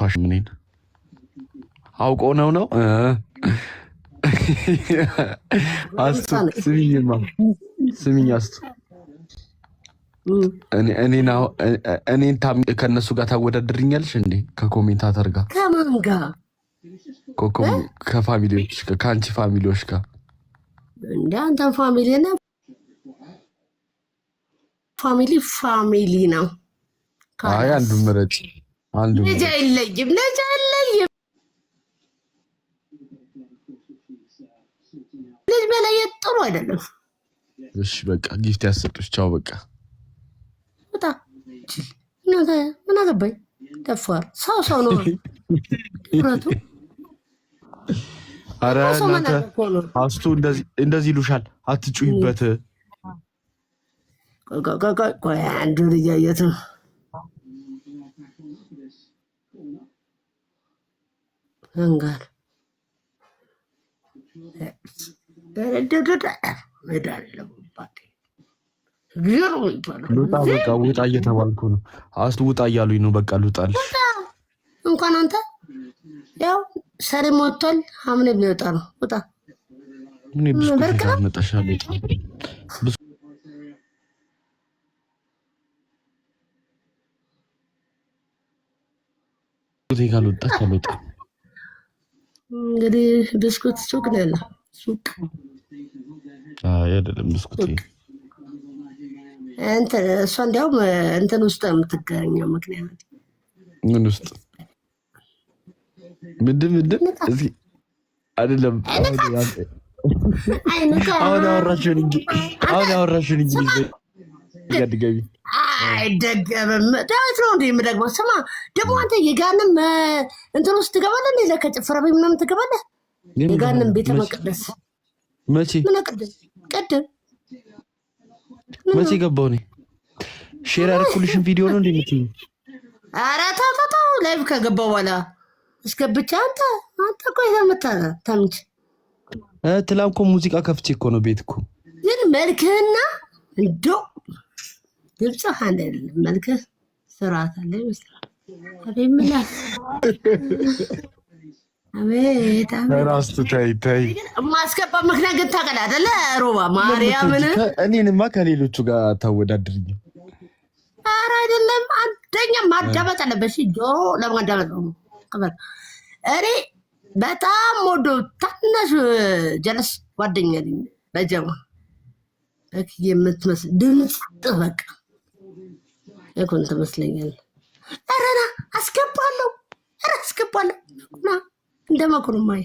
አልኳሽ ምንን አውቆ ነው አስቱ ስሚኝ አስቱ እኔን ከእነሱ ጋር ታወዳድርኛለሽ እንዴ? ከኮሜንታተር ጋር ከማን ጋር? ከፋሚሊዎች ከአንቺ ፋሚሊዎች ጋር እንደ አንተን ፋሚሊ ነው። ፋሚሊ ነው። አይ አንዱ ምረጭ። ልጅ አይለይም። ልጅ መለየት ጥሩ አይደለም። እሺ በቃ ጊፍት ያሰጡሽ። ቻው በቃ ወጣ። ምን አገባኝ? ደፋር ሰው ነው ፍራቱ። አረ እናንተ አስቱ እንደዚህ ይሉሻል። አትጩይበት። ቆይ አንዱ ልጅ አየት አንጋር ውጣ እየተባልኩ ነው። አስቱ ውጣ እያሉኝ ነው። በቃ ልውጣልሽ። እንኳን አንተ ያው ሰሪም ወጥቷል። ሐምሌ ሊወጣ ነው። ውጣ። ምን ብስኩት አመጣሻለሁ? ብስኩት ካልወጣች አልወጣም። እንግዲህ ብስኩት ሱቅ ነው ያለው። ሱቅ አይደለም ብስኩት እሷ እንዲያውም እንትን ውስጥ የምትገኘው ምክንያት ምን ውስጥ ምንድን እዚህ አይደለም። አሁን ያወራሽውን እንግሊዝ ገድገቢ አይደገምም። ዳዊት ነው እንደ የምደግመው። ስማ ደግሞ አንተ የጋንም እንትን ውስጥ ትገባለህ። እንደ ከጭፈራ ቤት ምናምን ትገባለህ። የጋንም ቤተ መቅደስ መቼ ቅድም መቼ ገባሁ እኔ? ሼር ያደረኩልሽን ቪዲዮ ነው እንደምትይኝ? ኧረ ተው ላይቭ ከገባሁ በኋላ እስከብቻ አንተ ቆይ ተምች ትላንት እኮ ሙዚቃ ከፍቼ እኮ ነው ቤት እኮ። ግን መልክህና እንደው ድምፅህ አንድ አይደለም። መልክህ ስርዓት አለ ይመስላል። አቤት ራስቱ ታይ ማስገባ ምክንያት ግን ታውቃለህ አይደለ? ሮባ ማርያምን እኔንማ ከሌሎቹ ጋር ታወዳድርኝ። ኧረ አይደለም። አንደኛ ማዳመጥ አለበት። ጆሮ ለማዳመጥ ነው። እኔ በጣም ወዶ ታናሽ ጀለስ ጓደኛ ነኝ። በጀማ የምትመስል ድምፅ በቃ እኮን ትመስለኛለህ። ኧረ ና አስገባለሁ። ና እንደማኩርማይ